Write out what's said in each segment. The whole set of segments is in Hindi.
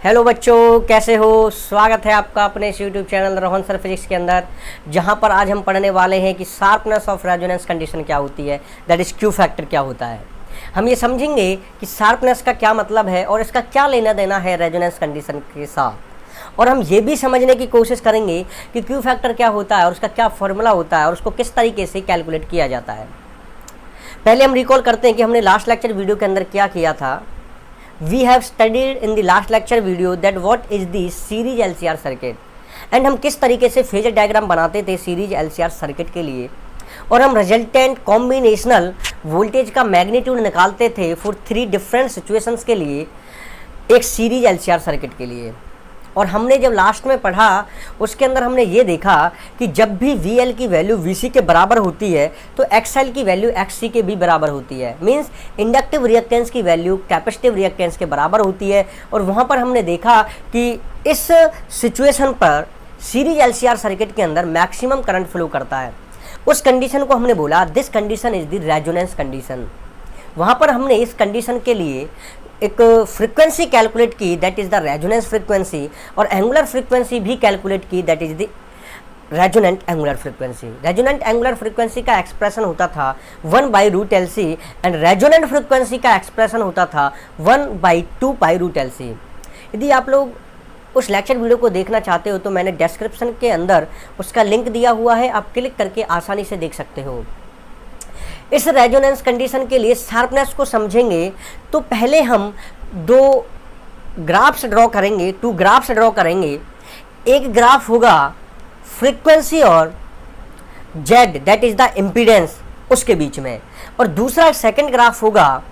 हेलो बच्चों, कैसे हो। स्वागत है आपका अपने इस YouTube channel Rohan sir physics के अंदर, जहां पर आज हम पढ़ने वाले हैं कि शार्पनेस ऑफ रेजोनेंस कंडीशन क्या होती है, दैट इज क्यू फैक्टर क्या होता है। हम ये समझेंगे कि शार्पनेस का क्या मतलब है और इसका क्या लेना देना है रेजोनेंस कंडीशन के साथ। और हम ये भी समझने की कोशिश करेंगे कि क्यू फैक्टर क्या होता है और उसका क्या फॉर्मूला होता है और उसको किस तरीके से कैलकुलेट किया जाता है। पहले हम रिकॉल करते हैं कि हमने लास्ट लेक्चर वीडियो के अंदर क्या किया था। We have studied in the last lecture video that what is the series LCR circuit and हम किस तरीके से फेजर डायग्राम बनाते थे सीरीज LCR सर्किट के लिए, और हम रिजल्टेंट कॉम्बिनेशनल वोल्टेज का मैग्नीट्यूड निकालते थे फॉर 3 डिफरेंट सिचुएशंस के लिए एक सीरीज LCR सर्किट के लिए। और हमने जब लास्ट में पढ़ा उसके अंदर हमने ये देखा कि जब भी VL की वैल्यू VC के बराबर होती है तो XL की वैल्यू XC के भी बराबर होती है। मींस इंडक्टिव रिएक्टेंस की वैल्यू कैपेसिटिव रिएक्टेंस के बराबर होती है। और वहाँ पर हमने देखा कि इस सिचुएशन पर सीरीज LCR सर्किट के अंदर मैक्सिमम करंट फ्लो करता है। उस कंडीशन को हमने बोला this condition is the resonance condition. वहाँ पर हमने इस कंडीशन के लिए एक फ्रीक्वेंसी कैलकुलेट की, that is the resonance frequency, और एंगुलर फ्रीक्वेंसी भी कैलकुलेट की, that is the resonant angular frequency. Resonant angular frequency का एक्सप्रेशन होता था 1/√LC एंड रेजोनेंट फ्रीक्वेंसी का एक्सप्रेशन होता था 1/2π√LC। यदि आप लोग उस लेक्चर वीडियो को देखना चाहते हो तो मैंने डिस्क्रिप्शन के अंदर उसका लिंक दिया हुआ है, आप क्लिक करके आसानी से देख सकते हो। इस रेजोनेंस कंडीशन के लिए शार्पनेस को समझेंगे तो पहले हम 2 ग्राफ्स ड्रॉ करेंगे, 2 ग्राफ्स ड्रॉ करेंगे। एक ग्राफ होगा फ्रीक्वेंसी और Z, that is the impedance उसके बीच में, और दूसरा सेकंड ग्राफ होगा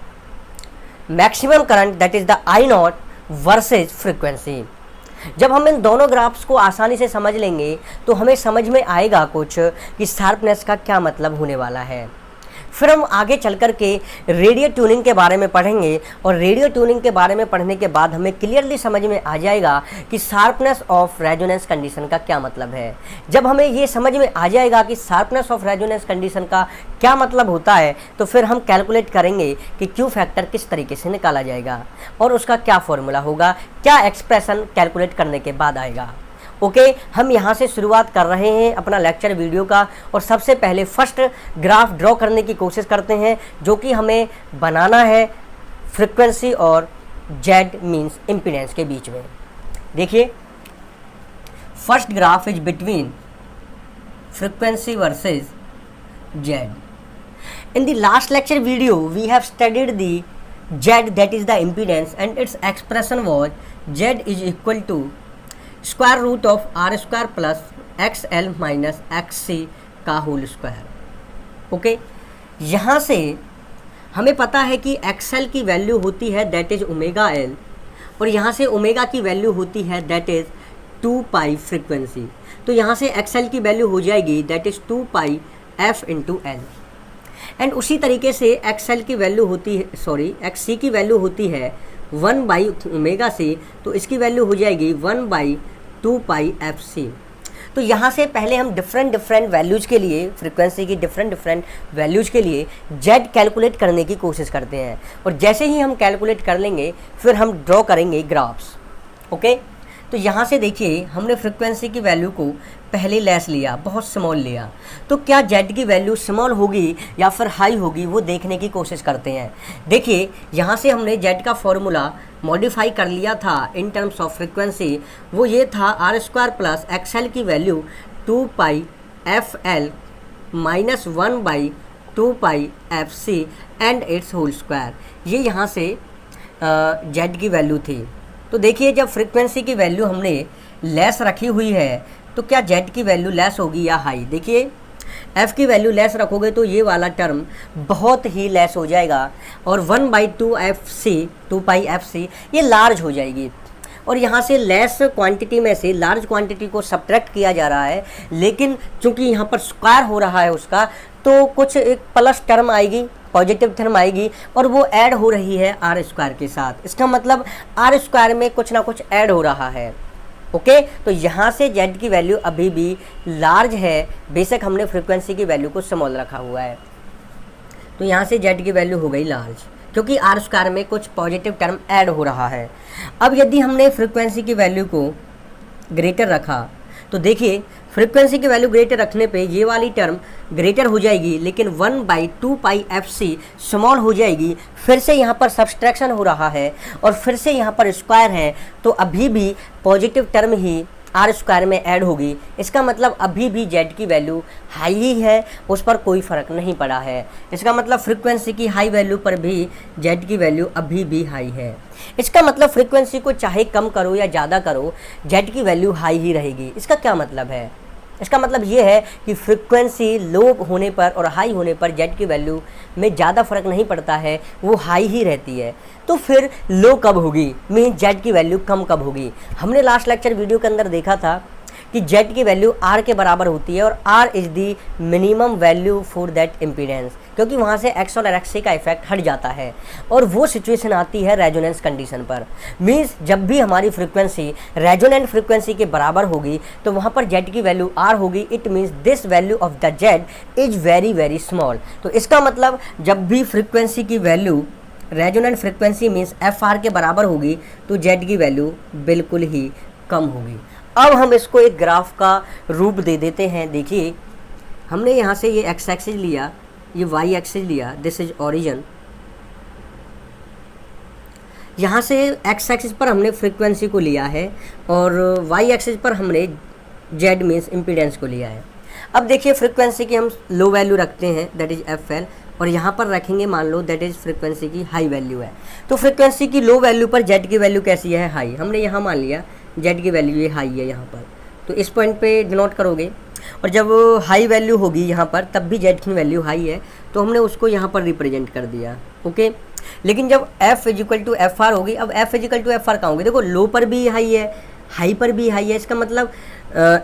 maximum current, that is the I0 versus frequency. जब हम इन दोनों ग्राफ्स को आसानी से समझ लेंगे तो हमें समझ में आएगा कुछ कि शार्पनेस का क्या मतलब होने वाला है। फिर हम आगे चल कर के रेडियो ट्यूनिंग के बारे में पढ़ेंगे, और रेडियो ट्यूनिंग के बारे में पढ़ने के बाद हमें क्लियरली समझ में आ जाएगा कि शार्पनेस ऑफ रेजोनेंस कंडीशन का क्या मतलब है। जब हमें ये समझ में आ जाएगा कि शार्पनेस ऑफ रेजोनेंस कंडीशन का क्या मतलब होता है तो फिर हम कैलकुलेट करेंगे कि क्यू फैक्टर किस तरीके से निकाला जाएगा और उसका क्या फॉर्मूला होगा, क्या एक्सप्रेशन कैलकुलेट करने के बाद आएगा। ओके, हम यहाँ से शुरुआत कर रहे हैं अपना लेक्चर वीडियो का, और सबसे पहले फर्स्ट ग्राफ ड्रॉ करने की कोशिश करते हैं जो कि हमें बनाना है फ्रीक्वेंसी और जेड मींस इम्पीडेंस के बीच में। देखिए, first graph is between frequency versus Z. In the last lecture video we have studied the Z, that is the impedance, and its expression was Z is equal to square root of R² plus XL minus XC का होल स्क्वायर। ओके, यहाँ से हमें पता है कि XL की वैल्यू होती है दैट इज ω_L, और यहाँ से ओमेगा की वैल्यू होती है दैट इज 2π फ्रीक्वेंसी। तो यहाँ से XL की वैल्यू हो जाएगी that is 2πf × L, and उसी तरीके से XL की वैल्यू होती है, XC की वैल्यू होती है 1/ω_C, तो इसकी वैल्यू हो जाएगी 1/2πfc। तो यहाँ से पहले हम डिफरेंट वैल्यूज़ के लिए, फ्रीक्वेंसी की डिफरेंट वैल्यूज़ के लिए जेड कैलकुलेट करने की कोशिश करते हैं, और जैसे ही हम कैलकुलेट कर लेंगे फिर हम ड्रॉ करेंगे ग्राफ्स। ओके, तो यहाँ से देखिए हमने फ्रीक्वेंसी की वैल्यू को पहले लेस लिया, बहुत स्मॉल लिया, तो क्या जेड की वैल्यू स्मॉल होगी या फिर हाई होगी वो देखने की कोशिश करते हैं। देखिए, यहाँ से हमने जेड का फॉर्मूला मॉडिफाई कर लिया था इन टर्म्स ऑफ फ्रीक्वेंसी। वो ये था R² प्लस XL की value 2πfL minus 1/2πfc and its whole square. ये यहाँ से जेड की वैल्यू थी। तो देखिए, जब फ्रीक्वेंसी की वैल्यू हमने लेस रखी हुई है तो क्या जेड की वैल्यू लेस होगी या हाई। देखिए, एफ की वैल्यू लेस रखोगे तो ये वाला टर्म बहुत ही लेस हो जाएगा, और 1/2πfc ये लार्ज हो जाएगी, और यहाँ से लेस क्वांटिटी में से लार्ज क्वांटिटी को सब्ट्रैक्ट किया जा रहा है, लेकिन चूंकि यहाँ पर स्क्वायर हो रहा है उसका, तो कुछ एक प्लस टर्म आएगी, पॉजिटिव टर्म आएगी, और वो ऐड हो रही है R² के साथ। इसका मतलब R² में कुछ ना कुछ ऐड हो रहा है। ओके, तो यहाँ से जेड की वैल्यू अभी भी लार्ज है, बेशक हमने फ्रीक्वेंसी की वैल्यू को स्मॉल रखा हुआ है। तो यहाँ से जेड की वैल्यू हो गई लार्ज। क्योंकि आर स्क्वायर में कुछ पॉजिटिव टर्म ऐड हो रहा है। अब यदि हमने फ्रीक्वेंसी की वैल्यू को ग्रेटर रखा तो देखिए फ्रीक्वेंसी की वैल्यू ग्रेटर रखने पे ये वाली टर्म ग्रेटर हो जाएगी, लेकिन 1/2πfc स्मॉल हो जाएगी। फिर से यहाँ पर सब्सट्रैक्शन हो रहा है और फिर से यहाँ पर स्क्वायर है, तो अभी भी पॉजिटिव टर्म ही आर स्क्वायर में ऐड होगी। इसका मतलब अभी भी जेड की वैल्यू हाई ही है, उस पर कोई फ़र्क नहीं पड़ा है। इसका मतलब फ्रीक्वेंसी की हाई वैल्यू पर भी जेड की वैल्यू अभी भी हाई है। इसका मतलब फ्रीक्वेंसी को चाहे कम करो या ज़्यादा करो, जेड की वैल्यू हाई ही रहेगी। इसका क्या मतलब है? इसका मतलब ये है कि फ्रीक्वेंसी लो होने पर और हाई होने पर जेड की वैल्यू में ज़्यादा फर्क नहीं पड़ता है, वो हाई ही रहती है। तो फिर लो कब होगी, मीन जेड की वैल्यू कम कब होगी? हमने लास्ट लेक्चर वीडियो के अंदर देखा था कि जेड की वैल्यू आर के बराबर होती है और R is the minimum value for that impedance, क्योंकि वहाँ से एक्स और एक्स का इफेक्ट हट जाता है और वो सिचुएशन आती है रेजोनेंस कंडीशन पर। मीन्स जब भी हमारी फ्रीक्वेंसी रेजोनेंट फ्रीक्वेंसी के बराबर होगी तो वहाँ पर जेड की वैल्यू आर होगी। It means this value of the Z is very very small. तो इसका मतलब जब भी फ्रीक्वेंसी की value resonant frequency means F R के बराबर होगी तो जेड की वैल्यू बिल्कुल ही कम होगी। अब हम इसको एक ग्राफ का रूप दे देते हैं। देखिए हमने यहाँ से ये एक्स एक्सिस लिया, ये वाई एक्सिस लिया, दिस इज ओरिजिन। यहाँ से एक्स एक्सिस पर हमने फ्रीक्वेंसी को लिया है और वाई एक्सिस पर हमने जेड मीन्स इम्पीडेंस को लिया है। अब देखिए फ्रीक्वेंसी की हम लो वैल्यू रखते हैं, दैट इज एफ एल, और यहाँ पर रखेंगे मान लो दैट इज फ्रीक्वेंसी की हाई वैल्यू है। तो फ्रीक्वेंसी की लो वैल्यू पर जेड की वैल्यू कैसी है? हाई। हमने यहाँ मान लिया जेड की वैल्यू ये हाई है यहाँ पर, तो इस पॉइंट पे डिनोट करोगे। और जब हाई वैल्यू होगी यहाँ पर तब भी जेड की वैल्यू हाई है, तो हमने उसको यहाँ पर रिप्रेजेंट कर दिया। ओके, लेकिन जब f is equal to F R होगी, अब f is equal to F R कहाँ होगी? देखो लो पर भी हाई है, हाई पर भी हाई है। इसका मतलब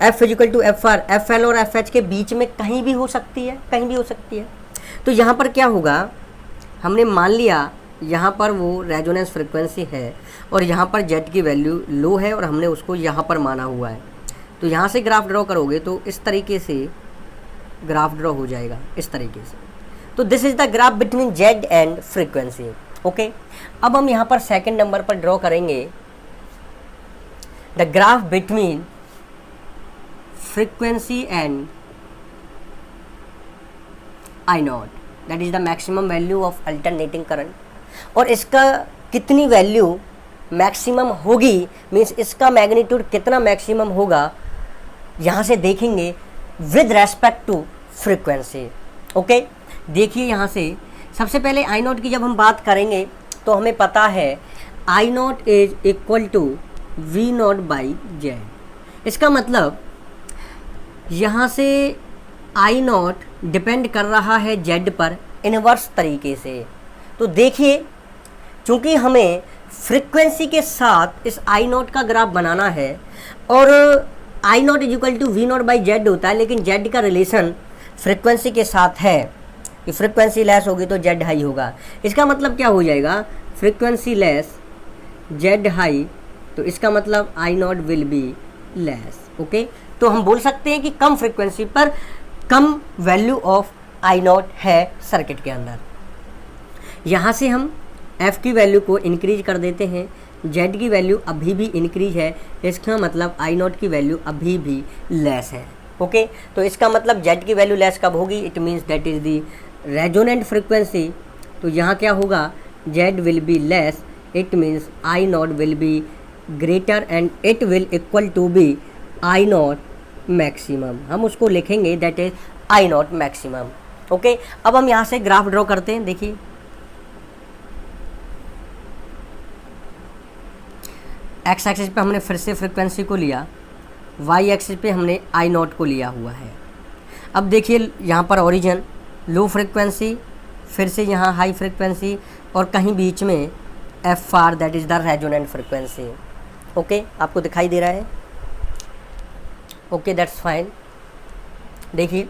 f is equal to F R F L और एफ एच के बीच में कहीं भी हो सकती है, कहीं भी हो सकती है। तो यहाँ पर क्या होगा, हमने मान लिया यहाँ पर वो रेजोनेंस फ्रीक्वेंसी है और यहाँ पर जेड की वैल्यू लो है और हमने उसको यहाँ पर माना हुआ है। तो यहाँ से ग्राफ ड्रॉ करोगे तो इस तरीके से ग्राफ ड्रॉ हो जाएगा, इस तरीके से। तो this is the graph between Z and frequency. Okay, अब हम यहाँ पर सेकंड नंबर पर ड्रॉ करेंगे the graph between frequency and I naught, that is the maximum value of alternating current. और इसका कितनी वैल्यू मैक्सिमम होगी, मीन्स इसका मैग्नीट्यूड कितना मैक्सिमम होगा, यहाँ से देखेंगे with respect to frequency. Okay, देखिए यहाँ से सबसे पहले आई नॉट की जब हम बात करेंगे तो हमें पता है I naught is equal to V naught by Z. इसका मतलब यहाँ से आई नॉट डिपेंड कर रहा है जेड पर इनवर्स तरीके से। तो देखिए चूँकि हमें फ्रीक्वेंसी के साथ इस आई नॉट का ग्राफ बनाना है और I naught is equal to V naught by Z होता है, लेकिन जेड का रिलेशन फ्रीक्वेंसी के साथ है कि फ्रीक्वेंसी लेस होगी तो जेड हाई होगा। इसका मतलब क्या हो जाएगा, फ्रीक्वेंसी लेस जेड हाई, तो इसका मतलब I naught will be less. Okay, तो हम बोल सकते हैं कि कम फ्रीक्वेंसी पर कम वैल्यू ऑफ आई नॉट है सर्किट के अंदर। यहाँ से हम f की वैल्यू को इंक्रीज कर देते हैं, z की वैल्यू अभी भी इंक्रीज है, इसका मतलब आई नॉट की वैल्यू अभी भी लेस है। ओके, तो इसका मतलब z की वैल्यू लेस कब होगी, it means that is the resonant frequency. तो यहाँ क्या होगा, z will be less, it means I naught will be greater and it will equal to be I naught maximum. हम उसको लिखेंगे that is I naught maximum. Okay, अब हम यहाँ से ग्राफ ड्रॉ करते हैं। देखिए एक्स एक्सिस पे हमने फिर से फ्रीक्वेंसी को लिया, वाई एक्सिस पे हमने आई नॉट को लिया हुआ है। अब देखिए यहाँ पर ओरिजिन लो फ्रीक्वेंसी, फिर से यहाँ हाई फ्रीक्वेंसी और कहीं बीच में F R that is the resonant frequency. Okay, आपको दिखाई दे रहा है? Okay, that's fine. देखिए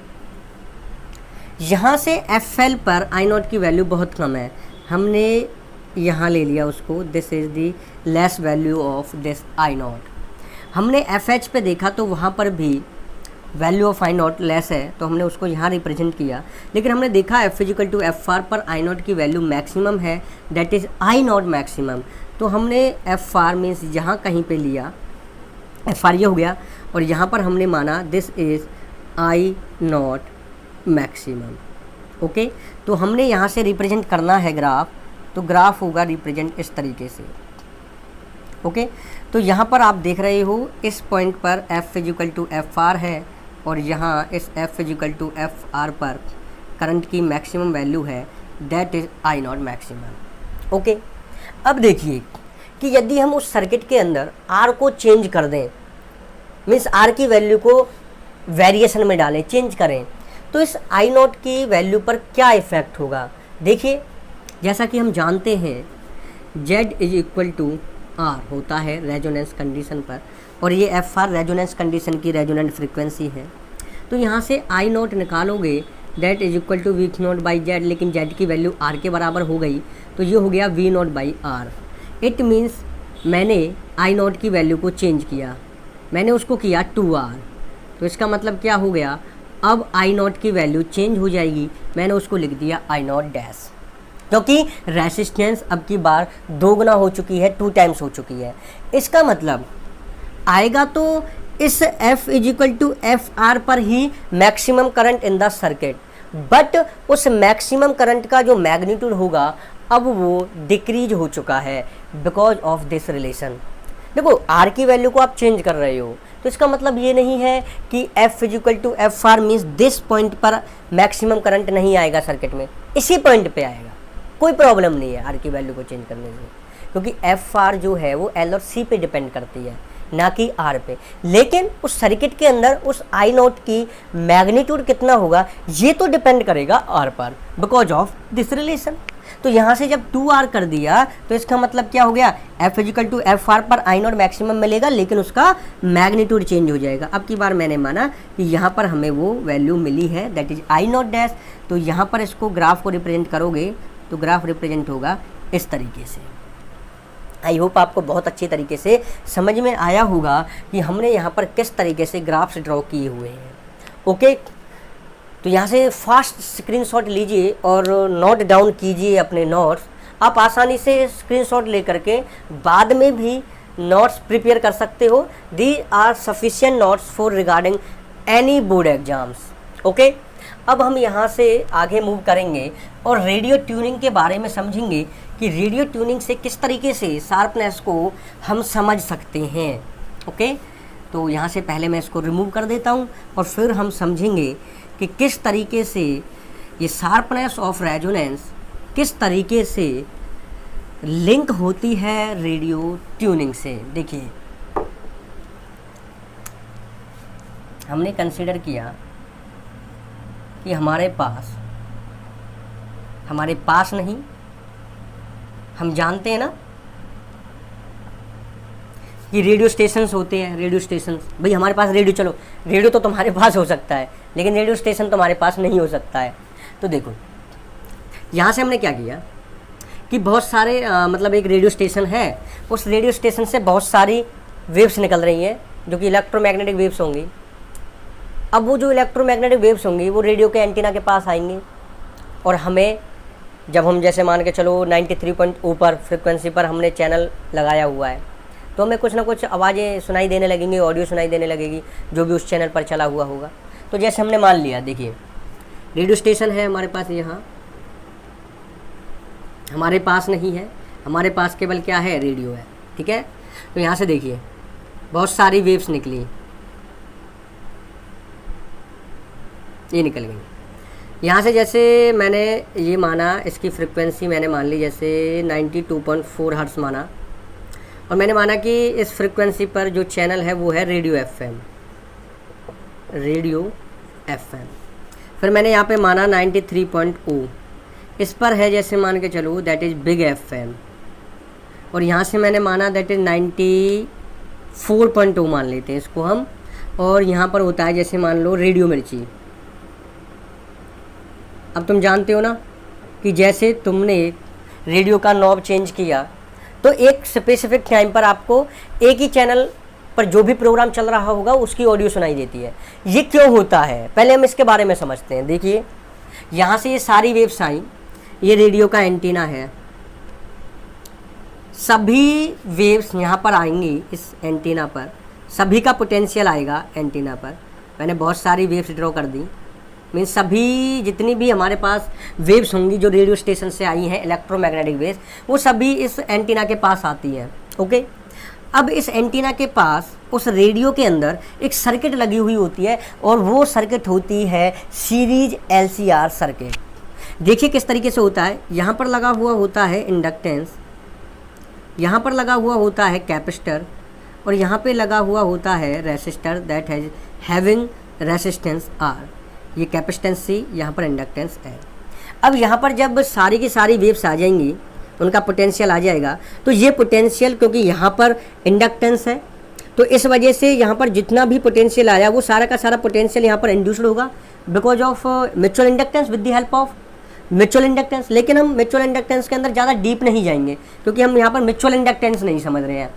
यहाँ से एफ एल पर आई नॉट की वैल्यू बहुत कम है, हमने यहाँ ले लिया उसको, this is the less value of this I not. हमने एफ एच पे देखा तो वहाँ पर भी value of I not less है तो हमने उसको यहाँ रिप्रेजेंट किया, लेकिन हमने देखा F equal to F R पर आई नॉट की वैल्यू मैक्सिमम है, that is I naught maximum. तो हमने एफ आर मीन्स यहाँ कहीं पे लिया, एफ आर ये हो गया, और यहाँ पर हमने माना this is I naught maximum. Okay, तो हमने यहाँ से रिप्रेजेंट करना है ग्राफ, तो ग्राफ होगा रिप्रेजेंट इस तरीके से। ओके, तो यहाँ पर आप देख रहे हो इस पॉइंट पर F equal to F R है, और यहाँ इस F equal to F R पर करंट की मैक्सिमम वैल्यू है, that is I naught maximum. Okay, अब देखिए कि यदि हम उस सर्किट के अंदर आर को चेंज कर दें, मीन्स आर की वैल्यू को वेरिएशन में डालें, चेंज करें, तो इस आई नॉट की वैल्यू पर क्या इफ़ेक्ट होगा। देखिए, जैसा कि हम जानते हैं Z is equal to R होता है रेजोनेंस कंडीशन पर, और ये एफ आर रेजोनेंस कंडीशन की रेजोनेंट फ्रीक्वेंसी है। तो यहाँ से आई नॉट निकालोगे, that is equal to V naught by Z, लेकिन जेड की वैल्यू आर के बराबर हो गई, तो ये हो गया V naught by R. It means मैंने आई नॉट की वैल्यू को चेंज किया, मैंने उसको किया 2R, तो इसका मतलब क्या हो गया, अब आई नॉट की वैल्यू चेंज हो जाएगी, मैंने उसको लिख दिया आई नॉट डैश, क्योंकि रेसिस्टेंस अब की बार 2 गुना हो चुकी है, 2 टाइम्स हो चुकी है। इसका मतलब आएगा तो इस F is equal to F R पर ही maximum current in the circuit, but उस मैक्सिमम करंट का जो मैग्नीट्यूड होगा अब वो डिक्रीज हो चुका है बिकॉज ऑफ दिस रिलेशन। देखो, आर की वैल्यू को आप चेंज कर रहे हो, तो इसका मतलब ये नहीं है कि F is equal to F R means this point पर मैक्सिमम करंट नहीं आएगा सर्किट में, इसी पॉइंट पे आएगा, कोई प्रॉब्लम नहीं है आर की वैल्यू को चेंज करने से, क्योंकि एफ आर जो है वो एल और सी पे डिपेंड करती है, ना कि आर पे। लेकिन उस सर्किट के अंदर उस आई नॉट की मैग्नीट्यूड कितना होगा ये तो डिपेंड करेगा आर पर, बिकॉज ऑफ दिस रिलेशन। तो यहाँ से जब 2R कर दिया तो इसका मतलब क्या हो गया, F is equal to F R पर आई नॉट मैक्सिमम मिलेगा, लेकिन उसका मैग्नीट्यूड चेंज हो जाएगा। अब की बार मैंने माना कि यहाँ पर हमें वो वैल्यू मिली है, that is I naught dash. तो यहाँ पर इसको ग्राफ को रिप्रेजेंट करोगे तो ग्राफ रिप्रेजेंट होगा इस तरीके से। आई होप आपको बहुत अच्छी तरीके से समझ में आया होगा कि हमने यहाँ पर किस तरीके से ग्राफ्स ड्रॉ किए हुए हैं। ओके, तो यहाँ से फास्ट स्क्रीनशॉट लीजिए और नोट डाउन कीजिए अपने नोट्स। आप आसानी से स्क्रीनशॉट लेकर के बाद में भी नोट्स प्रिपेयर कर सकते हो। These are sufficient notes for regarding any board exams. Okay, अब हम यहाँ से आगे मूव करेंगे और रेडियो ट्यूनिंग के बारे में समझेंगे कि रेडियो ट्यूनिंग से किस तरीके से शार्पनेस को हम समझ सकते हैं। ओके, तो यहाँ से पहले मैं इसको रिमूव कर देता हूँ और फिर हम समझेंगे कि किस तरीके से ये शार्पनेस ऑफ रेजोनेंस किस तरीके से लिंक होती है रेडियो ट्यूनिंग से। देखिए, हमने कंसीडर किया कि हमारे पास नहीं, हम जानते हैं ना कि रेडियो स्टेशंस होते हैं। रेडियो स्टेशंस, भाई हमारे पास रेडियो, चलो रेडियो तो तुम्हारे पास हो सकता है, लेकिन रेडियो स्टेशन तुम्हारे पास नहीं हो सकता है। तो देखो, यहाँ से हमने क्या किया कि बहुत सारे मतलब एक रेडियो स्टेशन है, उस रेडियो स्टेशन से बहुत सारी वेव्स निकल रही हैं जो कि इलेक्ट्रोमैग्नेटिक वेव्स होंगी। अब वो जो इलेक्ट्रोमैग्नेटिक वेव्स होंगी वो रेडियो के एंटीना के पास आएंगी, और हमें जब हम जैसे मान के चलो 93.0 पर फ्रिक्वेंसी पर हमने चैनल लगाया हुआ है, तो हमें कुछ ना कुछ आवाज़ें सुनाई देने लगेंगी, ऑडियो सुनाई देने लगेगी जो भी उस चैनल पर चला हुआ होगा। तो जैसे हमने मान लिया, देखिए रेडियो स्टेशन है हमारे पास, यहाँ हमारे पास नहीं है, हमारे पास केवल क्या है, रेडियो है। ठीक है, तो यहाँ से देखिए बहुत सारी वेव्स निकली, ये निकल गई। यहाँ से जैसे मैंने ये माना, इसकी फ्रिक्वेंसी मैंने मान ली जैसे 92.4 हर्ट्ज़ माना, और मैंने माना कि इस फ्रिक्वेंसी पर जो चैनल है वो है रेडियो एफएम। फिर मैंने यहाँ पे माना 93.0, इस पर है जैसे मान के चलो दैट इज़ बिग एफएम, और यहाँ से मैंने माना दैट इज़ 94.0 मान लेते हैं इसको हम, और यहाँ पर होता है जैसे मान लो रेडियो मिर्ची। अब तुम जानते हो ना कि जैसे तुमने रेडियो का नॉब चेंज किया तो एक स्पेसिफिक टाइम पर आपको एक ही चैनल पर जो भी प्रोग्राम चल रहा होगा उसकी ऑडियो सुनाई देती है। ये क्यों होता है, पहले हम इसके बारे में समझते हैं। देखिए यहाँ से ये सारी वेव्स आई, ये रेडियो का एंटीना है, सभी वेव्स यहाँ पर आएंगी इस एंटीना पर, सभी का पोटेंशियल आएगा एंटीना पर। मैंने बहुत सारी वेव्स ड्रॉ कर दी, मीन्स सभी जितनी भी हमारे पास वेव्स होंगी जो रेडियो स्टेशन से आई हैं इलेक्ट्रोमैग्नेटिक वेव्स, वो सभी इस एंटीना के पास आती हैं। ओके, अब इस एंटीना के पास उस रेडियो के अंदर एक सर्किट लगी हुई होती है और वो सर्किट होती है सीरीज LCR सर्किट। देखिए किस तरीके से होता है, यहाँ पर लगा हुआ होता है इंडक्टेंस, यहाँ पर लगा हुआ होता है कैपेसिटर और यहाँ पे लगा हुआ होता है resistor that has having resistance R। ये कैपेसिटेंस C, यहाँ पर इंडक्टेंस है। अब यहाँ पर जब सारी की सारी वेव्स आ जाएंगी, उनका पोटेंशियल आ जाएगा, तो ये पोटेंशियल क्योंकि यहाँ पर इंडक्टेंस है तो इस वजह से यहाँ पर जितना भी पोटेंशियल आया वो सारा का सारा पोटेंशियल यहाँ पर इंड्यूस्ड होगा because of mutual inductance with the help of mutual inductance. लेकिन हम म्यूचुअल इंडक्टेंस के अंदर ज़्यादा डीप नहीं जाएंगे क्योंकि हम यहाँ पर म्यूचुअल इंडक्टेंस नहीं समझ रहे हैं।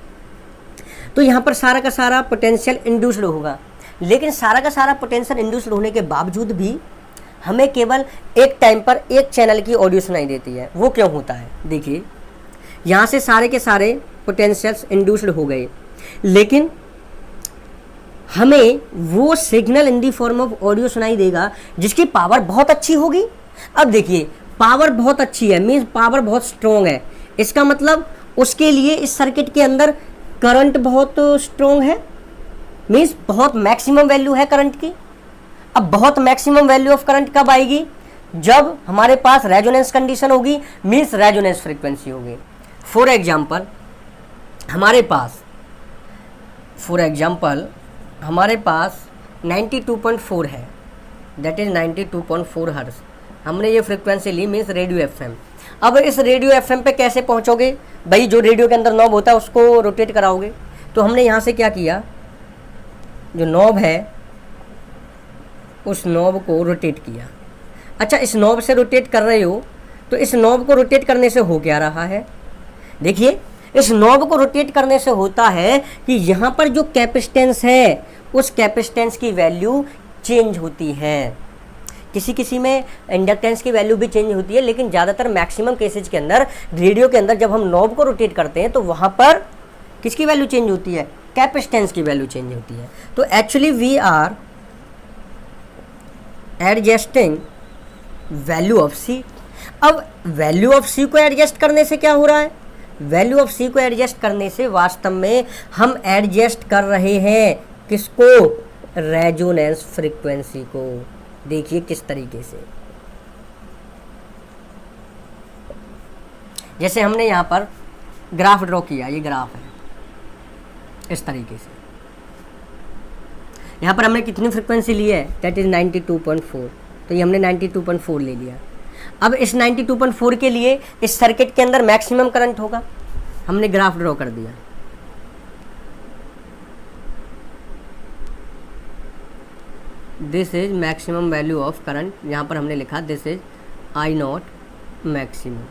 तो यहाँ पर सारा का सारा पोटेंशियल इंड्यूस्ड होगा, लेकिन सारा का सारा पोटेंशियल इंड्यूस्ड होने के बावजूद भी हमें केवल एक टाइम पर एक चैनल की ऑडियो सुनाई देती है। वो क्यों होता है, देखिए यहाँ से सारे के सारे पोटेंशियल्स इंड्यूस्ड हो गए, लेकिन हमें वो signal in the form of audio सुनाई देगा जिसकी पावर बहुत अच्छी होगी। अब देखिए पावर बहुत अच्छी है मीन्स पावर बहुत स्ट्रॉन्ग है, इसका मतलब उसके लिए इस सर्किट के अंदर करंट बहुत स्ट्रॉन्ग है, मीन्स बहुत मैक्सिमम वैल्यू है करंट की। अब बहुत मैक्सिमम वैल्यू ऑफ करंट कब आएगी, जब हमारे पास रेजोनेंस कंडीशन होगी, मीन्स रेजोनेंस फ्रीक्वेंसी होगी। फॉर एग्जाम्पल हमारे पास 92.4 है, दैट इज 92.4 हर्ट्ज। हमने ये फ्रीक्वेंसी ली मीन्स रेडियो FM। अब इस रेडियो FM पे कैसे पहुंचोगे भाई, जो रेडियो के अंदर नॉब होता है उसको रोटेट कराओगे। तो हमने यहाँ से क्या किया, जो नॉब है उस नॉब को रोटेट किया। अच्छा, इस नॉब से रोटेट कर रहे हो तो इस नॉब को रोटेट करने से हो क्या रहा है, देखिए इस नॉब को रोटेट करने से होता है कि यहाँ पर जो कैपेसिटेंस है उस कैपेसिटेंस की वैल्यू चेंज होती है। किसी किसी में इंडक्टेंस की वैल्यू भी चेंज होती है, लेकिन ज़्यादातर मैक्सिमम केसेज के अंदर रेडियो के अंदर जब हम नॉब को रोटेट करते हैं तो वहाँ पर किसकी वैल्यू चेंज होती है, कैपेसिटेंस की वैल्यू चेंज होती है। तो actually we are adjusting value of C। अब वैल्यू ऑफ C को एडजस्ट करने से क्या हो रहा है, वैल्यू ऑफ C को एडजस्ट करने से वास्तव में हम एडजस्ट कर रहे हैं किसको, रेजोनेंस फ्रीक्वेंसी को। देखिए किस तरीके से, जैसे हमने यहाँ पर ग्राफ ड्रॉ किया, ये ग्राफ है इस तरीके से। यहाँ पर हमने कितनी फ्रीक्वेंसी ली है, दैट इज 92.4। तो ये हमने 92.4 ले लिया। अब इस 92.4 के लिए इस सर्किट के अंदर मैक्सिमम करंट होगा, हमने ग्राफ ड्रॉ कर दिया। This is maximum value of current, यहाँ पर हमने लिखा दिस इज I0 मैक्सिमम,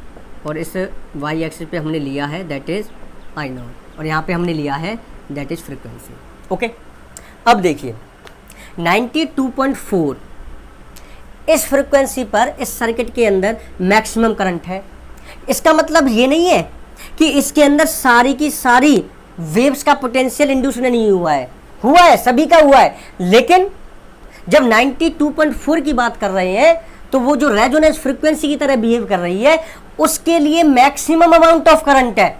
और इस y एक्सिस पे हमने लिया है दैट इज I0, और यहाँ पे हमने लिया है दैट इज फ्रीक्वेंसी। ओके, अब देखिए 92.4 इस फ्रीक्वेंसी पर इस सर्किट के अंदर मैक्सिमम करंट है। इसका मतलब ये नहीं है कि इसके अंदर सारी की सारी वेव्स का पोटेंशियल इंड्यूस नहीं हुआ है, हुआ है, सभी का हुआ है, लेकिन जब 92.4 की बात कर रहे हैं तो वो जो रेजोनेंस फ्रीक्वेंसी की तरह बिहेव कर रही है उसके लिए मैक्सिमम अमाउंट ऑफ करंट है,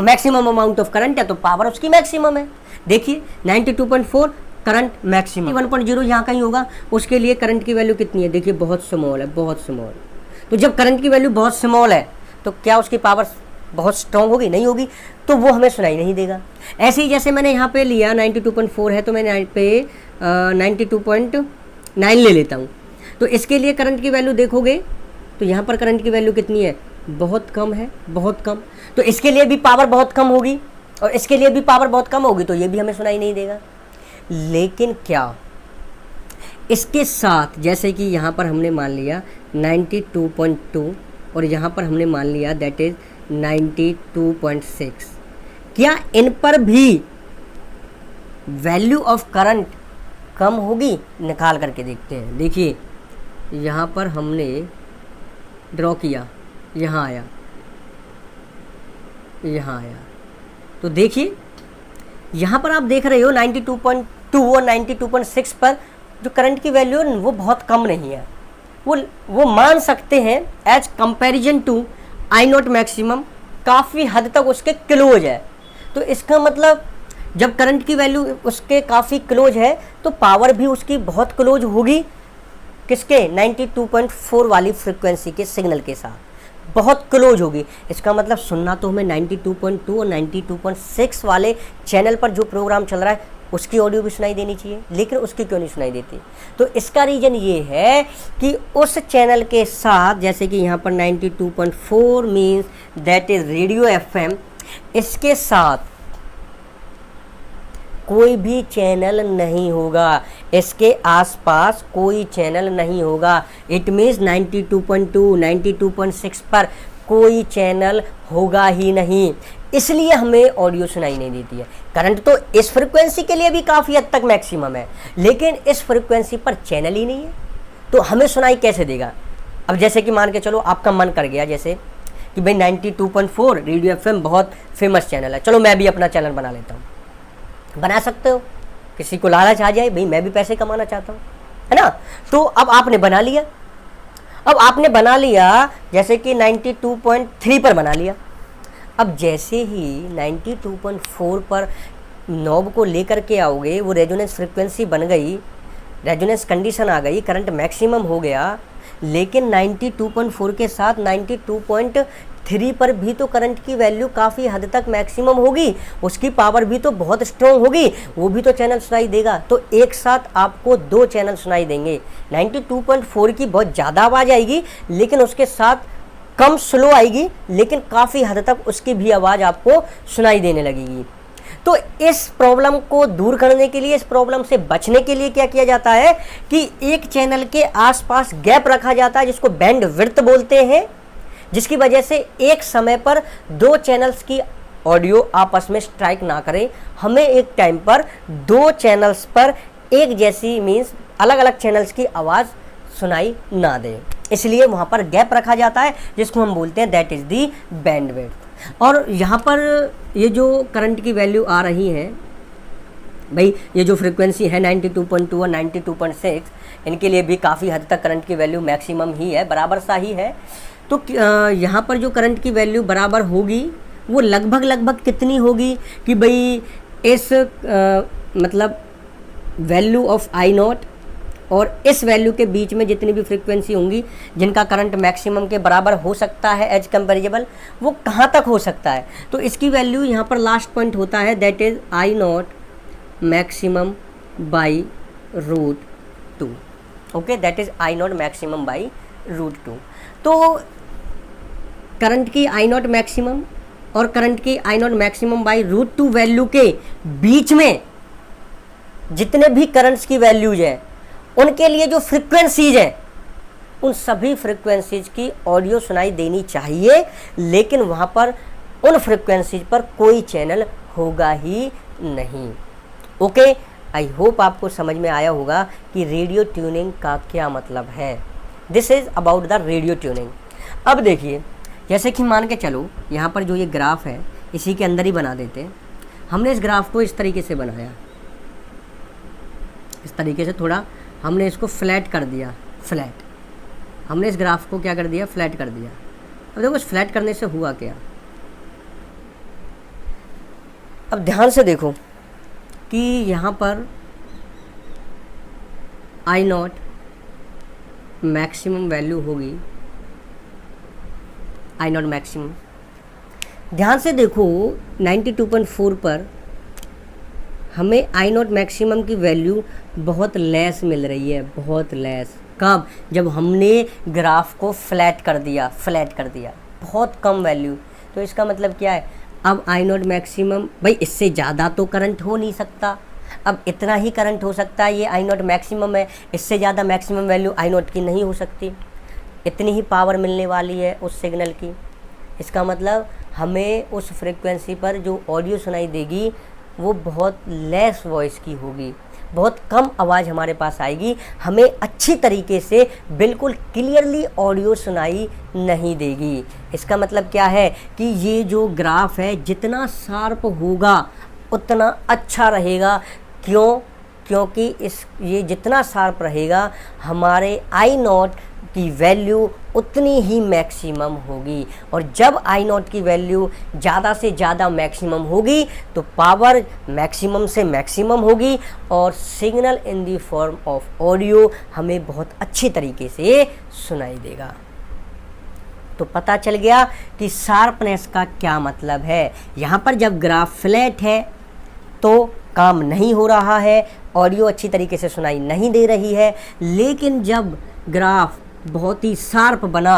मैक्सिमम अमाउंट ऑफ करंट है तो पावर उसकी मैक्सिमम है। देखिए 92.4 करंट मैक्सिमम, 1.0 यहाँ कहीं होगा, उसके लिए करंट की वैल्यू कितनी है, देखिए बहुत स्मॉल है, बहुत स्मॉल। तो जब करंट की वैल्यू बहुत स्मॉल है तो क्या उसकी पावर बहुत स्ट्रॉन्ग होगी, नहीं होगी, तो वो हमें सुनाई नहीं देगा। ऐसे ही जैसे मैंने यहाँ पे लिया 92.4 है तो मैं यहाँ पे 92.9 ले लेता हूँ। तो इसके लिए करंट की वैल्यू देखोगे तो यहाँ पर करंट की वैल्यू कितनी है, बहुत कम है, बहुत कम। तो इसके लिए भी पावर बहुत कम होगी और इसके लिए भी पावर बहुत कम होगी, तो ये भी हमें सुनाई नहीं देगा। लेकिन क्या इसके साथ, जैसे कि यहाँ पर हमने मान लिया 92.2 और यहाँ पर हमने मान लिया दैट इज 92.6, क्या इन पर भी वैल्यू ऑफ करंट कम होगी, निकाल करके देखते हैं। देखिए यहाँ पर हमने ड्रॉ किया, यहाँ आया, यहाँ आया, तो देखिए यहाँ पर आप देख रहे हो 92.2 और 92.6 पर जो करंट की वैल्यू है वो बहुत कम नहीं है, वो मान सकते हैं as comparison to I naught maximum काफ़ी हद तक उसके क्लोज है। तो इसका मतलब जब करंट की वैल्यू उसके काफ़ी क्लोज है तो पावर भी उसकी बहुत क्लोज होगी, किसके 92.4 वाली फ्रिक्वेंसी के सिग्नल के साथ बहुत क्लोज होगी। इसका मतलब सुनना तो हमें 92.2 और 92.6 वाले चैनल पर जो प्रोग्राम चल रहा है उसकी ऑडियो भी सुनाई देनी चाहिए, लेकिन उसकी क्यों नहीं सुनाई देती? तो इसका रीज़न ये है कि उस चैनल के साथ, जैसे कि यहाँ पर 92.4 means that is radio FM, इसके साथ कोई भी चैनल नहीं होगा, इसके आसपास कोई चैनल नहीं होगा। इट मीन्स 92.2 92.6 पर कोई चैनल होगा ही नहीं, इसलिए हमें ऑडियो सुनाई नहीं देती है। करंट तो इस फ्रिक्वेंसी के लिए भी काफ़ी हद तक मैक्सिमम है, लेकिन इस फ्रिक्वेंसी पर चैनल ही नहीं है, तो हमें सुनाई कैसे देगा? अब जैसे कि मान के चलो आपका मन कर गया जैसे कि भाई 92.4 रेडियो एफएम बहुत फेमस चैनल है, चलो मैं भी अपना चैनल बना लेता हूँ। बना सकते हो, किसी को लालच आ जाए भाई मैं भी पैसे कमाना चाहता हूँ, है ना? तो अब आपने बना लिया, जैसे कि 92.3 पर बना लिया। अब जैसे ही 92.4 पर नॉब को लेकर के आओगे, वो रेजोनेंस फ्रिक्वेंसी बन गई, रेजोनेंस कंडीशन आ गई, करंट मैक्सिमम हो गया, लेकिन 92.4 के साथ 92.3 पर भी तो करंट की वैल्यू काफ़ी हद तक मैक्सिमम होगी, उसकी पावर भी तो बहुत स्ट्रॉन्ग होगी, वो भी तो चैनल सुनाई देगा। तो एक साथ आपको दो चैनल सुनाई देंगे। 92.4 की बहुत ज़्यादा आवाज़ आएगी, लेकिन उसके साथ कम स्लो आएगी, लेकिन काफ़ी हद तक उसकी भी आवाज़ आपको सुनाई देने लगेगी। तो इस प्रॉब्लम को दूर करने के लिए, इस प्रॉब्लम से बचने के लिए क्या किया जाता है कि एक चैनल के आसपास गैप रखा जाता है, जिसको बैंड विड्थ बोलते हैं, जिसकी वजह से एक समय पर दो चैनल्स की ऑडियो आपस में स्ट्राइक ना करें। हमें एक टाइम पर दो चैनल्स पर एक जैसी मीन्स अलग अलग चैनल्स की आवाज़ सुनाई ना दे, इसलिए वहाँ पर गैप रखा जाता है, जिसको हम बोलते हैं दैट इज़ दी बैंडविड्थ। और यहाँ पर ये जो करंट की वैल्यू आ रही है भाई, ये जो फ्रीक्वेंसी है 92.2 और 92.6, इनके लिए भी काफ़ी हद तक करंट की वैल्यू मैक्सिमम ही है, बराबर सा ही है। तो यहाँ पर जो करंट की वैल्यू बराबर होगी वो लगभग कितनी होगी कि भाई इस मतलब वैल्यू ऑफ आई नॉट और इस वैल्यू के बीच में जितनी भी फ्रीक्वेंसी होंगी जिनका करंट मैक्सिमम के बराबर हो सकता है एज कंपेरेबल, वो कहाँ तक हो सकता है? तो इसकी वैल्यू यहाँ पर लास्ट पॉइंट होता है that is I naught maximum by √2। Okay, that is I naught maximum by √2। तो करंट की आई नॉट मैक्सिमम और करंट की आई नॉट मैक्सिमम बाई √2 वैल्यू के बीच में जितने भी करंट्स की वैल्यूज है उनके लिए जो फ्रिक्वेंसीज है, उन सभी फ्रिक्वेंसीज की ऑडियो सुनाई देनी चाहिए, लेकिन वहाँ पर उन फ्रिक्वेंसीज पर कोई चैनल होगा ही नहीं। ओके, आई होप आपको समझ में आया होगा कि रेडियो ट्यूनिंग का क्या मतलब है। This is about the radio tuning. अब देखिए, जैसे कि मान के चलो यहाँ पर जो ये ग्राफ है इसी के अंदर ही बना देते हैं। हमने इस ग्राफ को इस तरीके से बनाया, इस तरीके से थोड़ा हमने इसको फ्लैट कर दिया, फ्लैट हमने इस ग्राफ को क्या कर दिया, फ्लैट कर दिया। अब देखो इस फ्लैट करने से हुआ क्या, अब ध्यान से देखो कि यहाँ पर आई नॉट मैक्सिमम वैल्यू होगी, आई नॉट मैक्सिमम। ध्यान से देखो 92.4 पर हमें आई नॉट मैक्सिमम की वैल्यू बहुत लेस मिल रही है, बहुत लेस। कब? जब हमने ग्राफ को फ्लैट कर दिया, बहुत कम वैल्यू। तो इसका मतलब क्या है, अब आई नॉट मैक्सिमम, भाई इससे ज़्यादा तो करंट हो नहीं सकता, अब इतना ही करंट हो सकता है, ये आई नॉट मैक्सिमम है, इससे ज़्यादा मैक्सिमम वैल्यू आई नॉट की नहीं हो सकती, इतनी ही पावर मिलने वाली है उस सिग्नल की। इसका मतलब हमें उस फ्रिक्वेंसी पर जो ऑडियो सुनाई देगी वो बहुत लेस वॉइस की होगी, बहुत कम आवाज़ हमारे पास आएगी, हमें अच्छी तरीके से बिल्कुल क्लियरली ऑडियो सुनाई नहीं देगी। इसका मतलब क्या है कि ये जो ग्राफ है जितना शार्प होगा उतना अच्छा रहेगा। क्योंकि ये जितना शार्प रहेगा हमारे आई नॉट की वैल्यू उतनी ही मैक्सिमम होगी, और जब आई नॉट की वैल्यू ज़्यादा से ज़्यादा मैक्सिमम होगी तो पावर मैक्सिमम से मैक्सिमम होगी और signal in the form of audio हमें बहुत अच्छी तरीके से सुनाई देगा। तो पता चल गया कि शार्पनेस का क्या मतलब है। यहाँ पर जब ग्राफ फ्लैट है तो काम नहीं हो रहा है, ऑडियो अच्छी तरीके से सुनाई नहीं दे रही है, लेकिन जब ग्राफ बहुत ही शार्प बना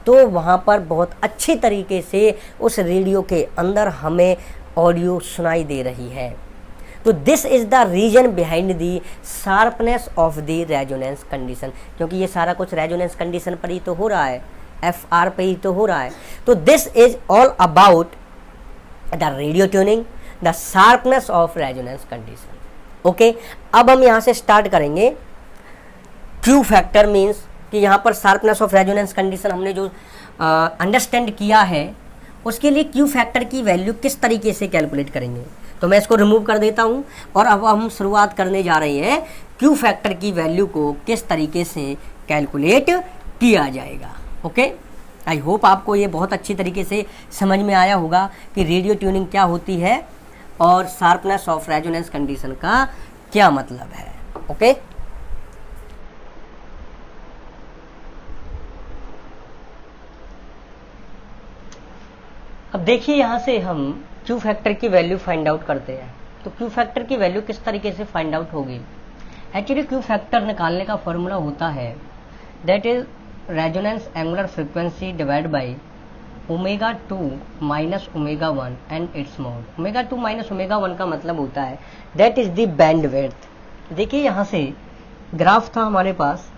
तो वहाँ पर बहुत अच्छी तरीके से उस रेडियो के अंदर हमें ऑडियो सुनाई दे रही है। तो this is the reason behind the sharpness of the resonance condition, क्योंकि ये सारा कुछ रेजोनेंस कंडीशन पर ही तो हो रहा है, FR पे ही तो हो रहा है। तो this is all about the radio tuning, the sharpness of resonance condition. Okay, अब हम यहाँ से स्टार्ट करेंगे क्यू फैक्टर मीन्स कि यहाँ पर शार्पनेस ऑफ रेजोनेंस कंडीशन हमने जो अंडरस्टैंड किया है उसके लिए क्यू फैक्टर की वैल्यू किस तरीके से कैलकुलेट करेंगे। तो मैं इसको रिमूव कर देता हूँ और अब हम शुरुआत करने जा रहे हैं क्यू फैक्टर की वैल्यू को किस तरीके से कैलकुलेट किया जाएगा। ओके, आई होप आपको ये बहुत अच्छी तरीके से समझ में आया होगा कि रेडियो ट्यूनिंग क्या होती है और शार्पनेस ऑफ रेजोनेंस कंडीशन का क्या मतलब है। ओके, अब देखिए यहाँ से हम क्यू फैक्टर की वैल्यू फाइंड आउट करते हैं। तो क्यू फैक्टर की वैल्यू किस तरीके से फाइंड आउट होगी। एक्चुअली क्यू फैक्टर निकालने का फॉर्मूला होता है that is resonance angular frequency divide by ω2 minus ω1 and it's mod. ω2 minus ω1 का मतलब होता है that is the bandwidth. देखिए यहाँ से ग्राफ था हमारे पास,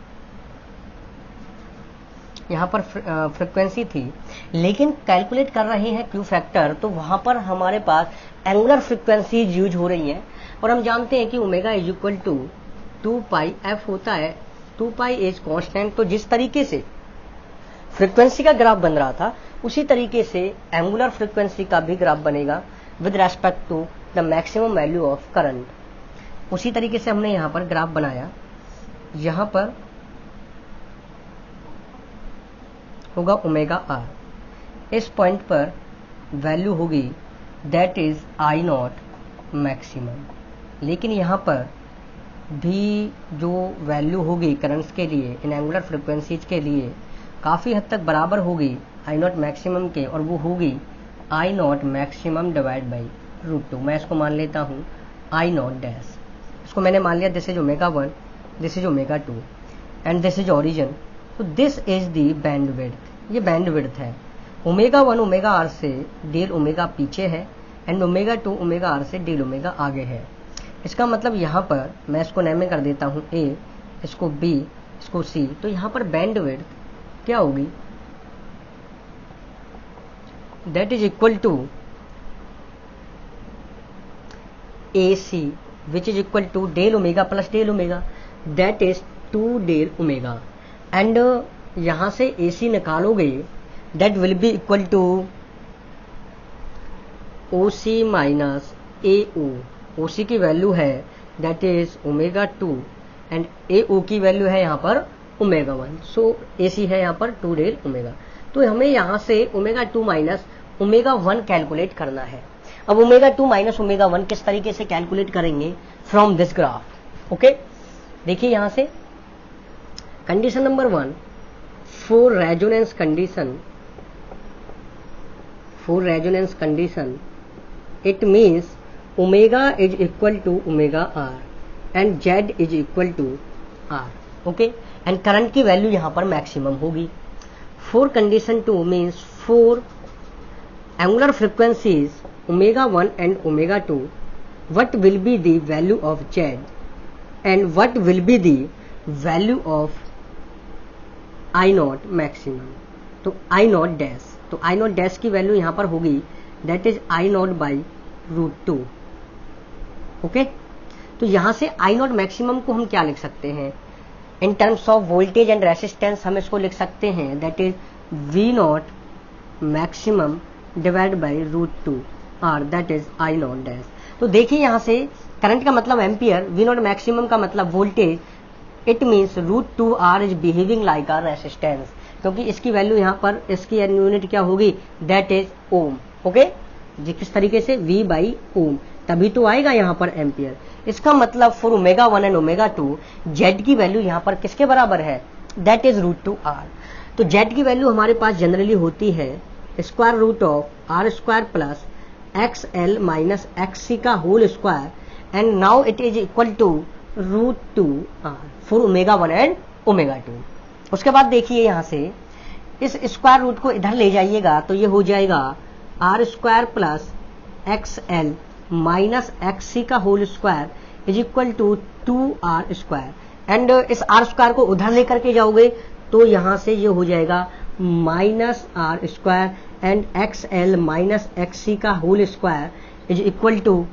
यहाँ पर फ्रिक्वेंसी थी, लेकिन कैलकुलेट कर रहे हैं क्यू फैक्टर तो वहाँ पर हमारे पास एंगुलर फ्रिक्वेंसी यूज हो रही है और हम जानते हैं कि omega is equal to 2πf होता है, 2π इज कांस्टेंट। तो जिस तरीके से फ्रिक्वेंसी का ग्राफ बन रहा था उसी तरीके से एंगुलर फ्रिक्वेंसी का भी ग्राफ बनेगा with respect to the maximum value of current. उसी तरीके से हमने यहाँ पर ग्राफ बनाया, यहाँ पर होगा ओमेगा आर, इस पॉइंट पर वैल्यू होगी that is I naught maximum, लेकिन यहाँ पर भी जो वैल्यू होगी करंट्स के लिए इन एंगुलर फ्रिक्वेंसीज के लिए काफ़ी हद तक बराबर होगी आई नॉट मैक्सिमम के, और वो होगी आई नॉट मैक्सिमम डिवाइड बाई √2। मैं इसको मान लेता हूँ आई नॉट डैश, इसको मैंने मान लिया this is ω1, this is ω2 and this is origin. तो this is the bandwidth, ये बैंड विड्थ है। ω1 ओमेगा आर से डेल ओमेगा पीछे है एंड ω2 ओमेगा आर से डेल ओमेगा आगे है। इसका मतलब यहाँ पर मैं इसको नेम में कर देता हूँ A, इसको B, इसको C। तो यहाँ पर बैंड विड्थ क्या होगी that is equal to AC which is equal to del omega plus del omega, that is 2 del omega. And यहाँ से AC निकालोगे that will be equal to OC minus AO। OC की वैल्यू है दैट इज ω2 एंड AO की वैल्यू है यहाँ पर ω1। सो AC है यहाँ पर 2 डेल ओमेगा। तो हमें यहाँ से ω2 माइनस ω1 कैलकुलेट करना है। अब ω2 माइनस ω1 किस तरीके से कैलकुलेट करेंगे फ्रॉम दिस ग्राफ। ओके, देखिए यहाँ से condition number 1 for resonance condition it means omega is equal to omega R and Z is equal to R. Okay, and current की वैल्यू यहाँ पर मैक्सिमम होगी। For condition 2 means for angular frequencies ω1 and ω2 what will be the value of z and what will be the value of I not maximum. तो I नॉट डैश, तो I नॉट डैश की वैल्यू यहाँ पर होगी that is I not by √2 okay, तो यहां से आई नॉट मैक्सिमम को हम क्या लिख सकते हैं, in terms of voltage and resistance हम इसको लिख सकते हैं, that is V naught maximum divide by √2 R, that is I naught dash. तो देखिए यहां से करंट का मतलब एम्पियर, वी नॉट मैक्सिमम का मतलब voltage, it means √2 R is behaving like R resistance, क्योंकि इसकी वैल्यू यहाँ पर इसकी यूनिट क्या होगी, दैट इज ओम। ओके, किस तरीके से, V बाई ओम, तभी तो आएगा यहाँ पर एम्पियर। इसका मतलब फॉर ω1 एंड ω2 Z की वैल्यू यहाँ पर किसके बराबर है, दैट इज √2 आर। तो Z की वैल्यू हमारे पास जनरली होती है square root of R square plus XL minus XC का whole square, and now it is equal to √2 R for ω1 and ω2। उसके बाद देखिए यहां से इस स्क्वायर रूट को इधर ले जाइएगा तो ये हो जाएगा R square plus XL minus XC का whole square is equal to 2R square, and इस R स्क्वायर को उधर लेकर के जाओगे तो यहां से ये हो जाएगा minus R square and XL minus XC का whole square is equal to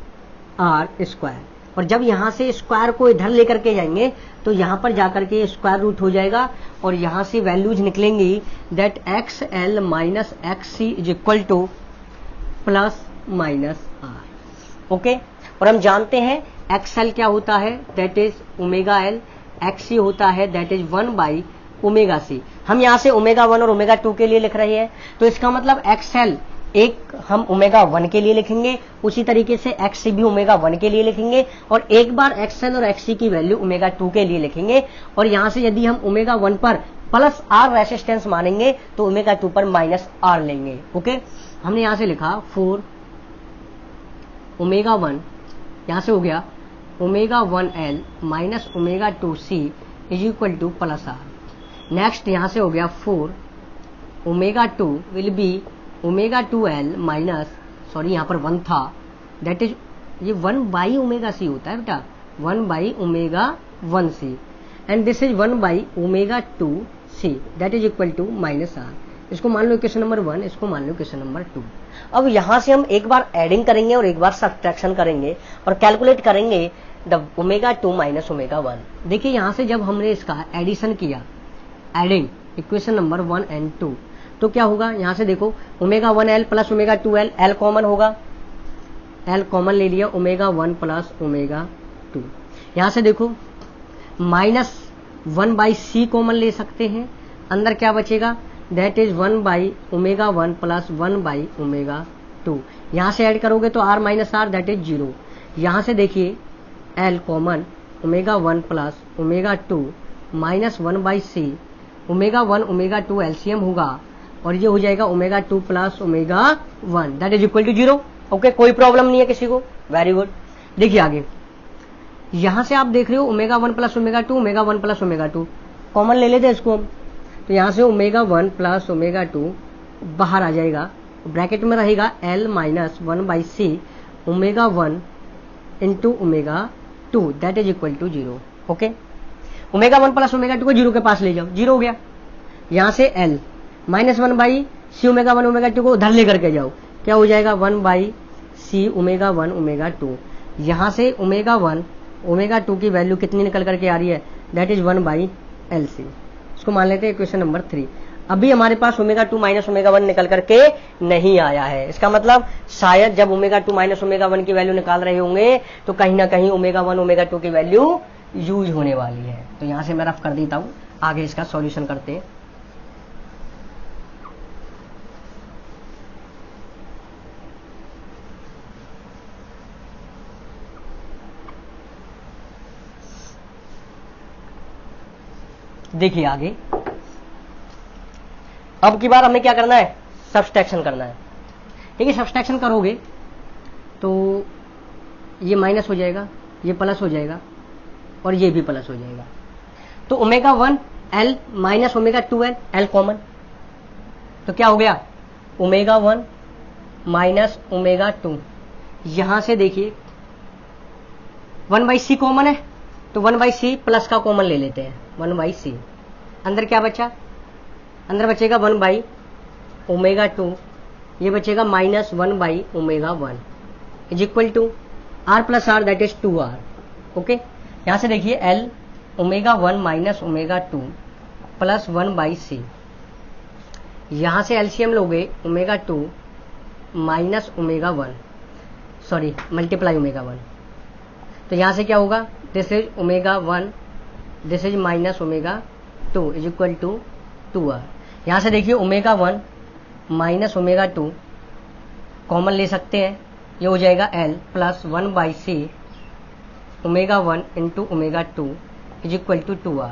R square. और जब यहां से स्क्वायर को इधर लेकर के जाएंगे तो यहां पर जाकर के स्क्वायर रूट हो जाएगा और यहां से वैल्यूज निकलेंगी, that XL minus XC is equal two plus minus R। Okay, और हम जानते हैं XL क्या होता है, दैट इज ω_L, XC होता है दैट इज 1/ωc। हम यहाँ से ω1 और ω2 के लिए लिख रहे हैं, तो इसका मतलब XL एक हम ω1 के लिए लिखेंगे, उसी तरीके से XC भी ω1 के लिए लिखेंगे, और एक बार XL और XC की वैल्यू ω2 के लिए लिखेंगे, और यहाँ से यदि हम ω1 पर प्लस R रेसिस्टेंस मानेंगे तो ω2 पर माइनस R लेंगे। ओके, हमने यहाँ से लिखा 4 ω1, यहाँ से हो गया ω1L minus ω2C is equal two plus R। Next यहाँ से हो गया 4 ω2 will be ω2L minus, sorry यहाँ पर 1 था, दैट इज ये 1/ωc होता है बेटा, 1/ω1c, and this is 1/ω2c that is equal to minus R। इसको मान लो क्वेश्चन नंबर 1, इसको मान लो क्वेश्चन नंबर 2। अब यहां से हम एक बार एडिंग करेंगे और एक बार सब्ट्रैक्शन करेंगे और कैलकुलेट करेंगे द ω2 माइनस ω1। देखिए यहां से जब हमने इसका एडिशन किया, एडिंग इक्वेशन नंबर 1 एंड 2, तो क्या होगा, यहां से देखो ω1L plus ω2L, L common होगा, L कॉमन ले लिया, ω1 प्लस ω2। यहां से देखो माइनस 1/c कॉमन ले सकते हैं, अंदर क्या बचेगा, दैट इज 1/ω1 प्लस 1/ω2। यहां से ऐड करोगे तो R minus R that is 0। यहां से देखिए L common, ω1 plus ω2 minus 1/c, ω1 ω2 LCM होगा और ये हो जाएगा ω2 plus ω1 that is equal to 0। Okay, कोई प्रॉब्लम नहीं है किसी को, वेरी गुड। देखिए आगे यहां से आप देख रहे हो ω1 प्लस ω2, ω1 प्लस ω2 कॉमन ले लेते हैं इसको हम, तो यहां से ω1 प्लस ω2 बाहर आ जाएगा, ब्रैकेट में रहेगा L minus 1/c ω1 into ω2 that is equal to 0। Okay, ω1 plus ω2 को 0 के पास ले जाओ, 0 हो गया। यहां से L माइनस 1/c ω1 ω2 को उधर लेकर के जाओ, क्या हो जाएगा 1/c ω1 ω2। यहां से ω1 ω2 की वैल्यू कितनी निकल करके आ रही है, दैट इज 1/LC। इसको मान लेते हैं इक्वेशन नंबर 3। अभी हमारे पास ω2 माइनस ω1 निकल करके नहीं आया है, इसका मतलब शायद जब ω2 माइनस ω1 की वैल्यू निकाल रहे होंगे तो कहीं ना कहीं ω1 ω2 की वैल्यू यूज होने वाली है। तो यहां से मैं रफ कर देता हूं, आगे इसका सॉल्यूशन करते हैं। देखिए आगे अब की बार हमें क्या करना है, सब्सट्रैक्शन करना है। ठीक है, सब्सट्रैक्शन करोगे तो ये माइनस हो जाएगा, ये प्लस हो जाएगा और ये भी प्लस हो जाएगा। तो ω1L minus ω2L, L common, तो क्या हो गया ω1 माइनस ω2। यहां से देखिए 1/c कॉमन है तो 1/c प्लस का कॉमन ले लेते हैं, 1/c। अंदर क्या बचा, अंदर बचेगा 1/ω2, ये बचेगा minus 1/ω1 is equal to r plus R that is 2r। Okay, यहां से देखिए l omega 1 minus omega 2 plus 1 by C. यहां से एलसीएम लोगे omega 2 minus omega 1, sorry multiply omega 1, तो यहां से क्या होगा, this is omega 1, this is minus omega 2 is equal to 2r। यहां से देखिए ओमेगा 1 माइनस ओमेगा 2 कॉमन ले सकते हैं, ये हो जाएगा l plus 1 by C omega 1 into omega 2 is equal to 2r।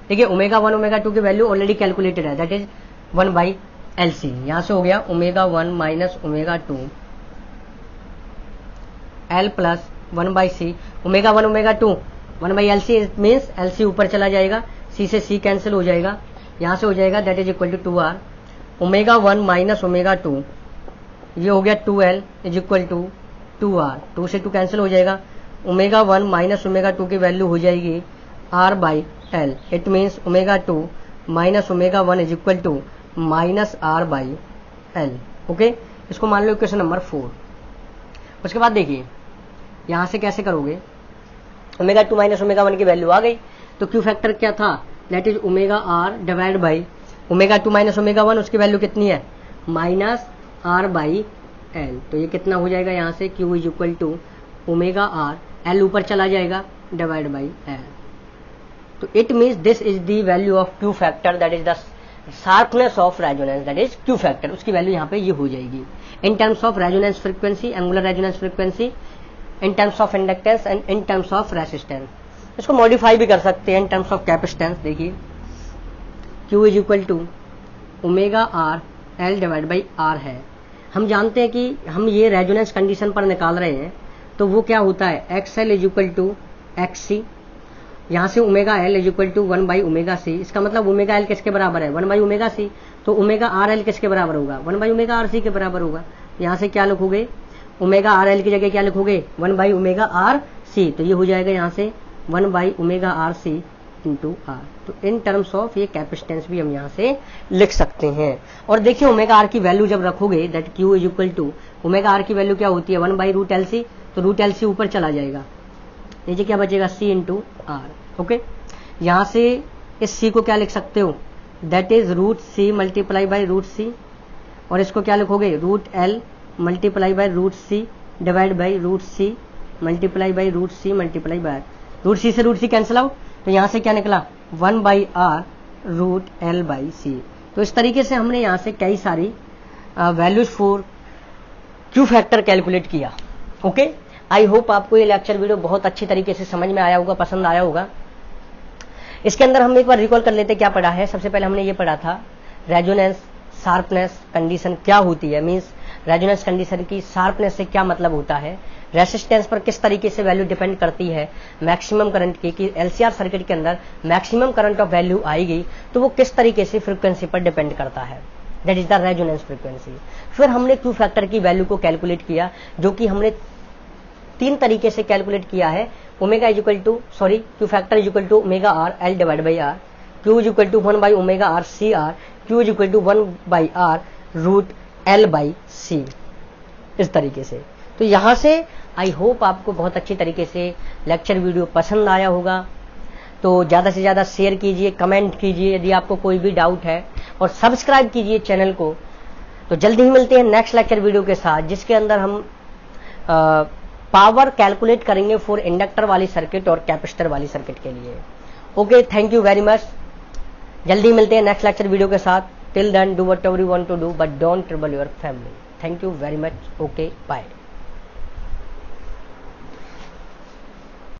देखिए ओमेगा 1 ओमेगा 2 की वैल्यू ऑलरेडी कैलकुलेटेड है, that is 1 by L C. यहां से हो गया omega 1 minus omega 2 l plus 1 by C omega 1 omega 2 1 by L C means L C ऊपर चला जाएगा, सी से सी कैंसिल हो जाएगा, यहां से हो जाएगा that is equal to 2r। Omega 1 minus omega 2 ये हो गया 2l is equal to 2r, 2 से 2 कैंसिल हो जाएगा, ओमेगा 1 माइनस ओमेगा 2 की वैल्यू हो जाएगी r by L. It means omega 2 minus omega 1 is equal to minus r by L. Okay, इसको मान लो इक्वेशन नंबर 4। उसके बाद देखिए यहां से कैसे करोगे, ओमेगा 2 माइनस ओमेगा 1 की वैल्यू आ गई, तो क्यू फैक्टर क्या था, that is omega r divide by omega 2 minus omega 1, उसकी वैल्यू कितनी है, माइनस r बाई एल। तो ये कितना हो जाएगा, यहाँ से q is equal to omega r, l ऊपर चला जाएगा, डिवाइड बाई एल। तो it means this is the value of Q factor, that is the sharpness of resonance, that is Q factor, उसकी वैल्यू यहाँ पे ये हो जाएगी in terms of resonance frequency, angular resonance frequency, in terms of inductance and in terms of resistance. इसको मॉडिफाई भी कर सकते हैं इन टर्म्स ऑफ कैपेसिटेंस। देखिए Q is equal to omega R L divide by R है। हम जानते हैं कि हम ये रेजोनेंस कंडीशन पर निकाल रहे हैं, तो वो क्या होता है, X L is equal to X C, यहाँ से omega L is equal to 1 by omega C. इसका मतलब ओमेगा एल किसके बराबर है, 1 बाई ओमेगा सी, तो ओमेगा आर एल किसके बराबर होगा, 1 बाई ओमेगा आर सी के बराबर होगा। यहाँ से क्या लिखोगे, ओमेगा आर एल की जगह क्या लिखोगे, 1 बाई ओमेगा आर सी, तो ये हो जाएगा यहाँ से 1 by omega R C into R. तो इन टर्म्स ऑफ ये कैपेसिटेंस भी हम यहाँ से लिख सकते हैं। और देखिए ओमेगा आर की वैल्यू जब रखोगे, that Q is equal to omega R की वैल्यू क्या होती है, 1 बाई रूट एल सी, तो रूट एल सी ऊपर चला जाएगा, नीचे क्या बचेगा, सी इंटू आर। ओके, यहाँ से इस सी को क्या लिख सकते हो, that is root C multiply by root C, और इसको क्या लिखोगे, root L multiply by root C divide by root C multiply by root C multiply by root C से रूट सी कैंसिल आउट, तो यहाँ से क्या निकला 1 by R root L by C. तो इस तरीके से हमने यहाँ से कई सारी values for Q factor calculate किया। ओके, आई होप आपको ये लेक्चर वीडियो बहुत अच्छी तरीके से समझ में आया होगा, पसंद आया होगा। इसके अंदर हम एक बार रिकॉल कर लेते क्या पढ़ा है। सबसे पहले हमने ये पढ़ा था रेजोनेंस शार्पनेस कंडीशन क्या होती है, मीन्स रेजोनेंस कंडीशन की शार्पनेस से क्या मतलब होता है, रेसिस्टेंस पर किस तरीके से वैल्यू डिपेंड करती है, मैक्सिमम करंट की, कि एलसीआर सर्किट के अंदर मैक्सिमम करंट ऑफ वैल्यू आएगी तो वो किस तरीके से फ्रीक्वेंसी पर डिपेंड करता है, that is the resonance frequency. फिर हमने क्यू फैक्टर की वैल्यू को कैलकुलेट किया, जो कि हमने 3 तरीके से कैलकुलेट किया है। Omega is equal to Q factor is equal to omega R L divide by R, Q is equal to 1 by omega R C R, Q is equal to 1 by R root L by C, इस तरीके से। तो यहाँ से आई होप आपको बहुत अच्छी तरीके से लेक्चर वीडियो पसंद आया होगा। तो ज़्यादा से ज़्यादा शेयर कीजिए, कमेंट कीजिए यदि आपको कोई भी डाउट है, और सब्सक्राइब कीजिए चैनल को। तो जल्दी ही मिलते हैं नेक्स्ट लेक्चर वीडियो के साथ, जिसके अंदर हम पावर कैलकुलेट करेंगे फॉर इंडक्टर वाली सर्किट और कैपेसिटर वाली सर्किट के लिए। Okay, thank you very much. जल्दी मिलते हैं नेक्स्ट लेक्चर वीडियो के साथ। Till then do whatever you want to do, but don't trouble your family. Thank you very much. Okay, bye.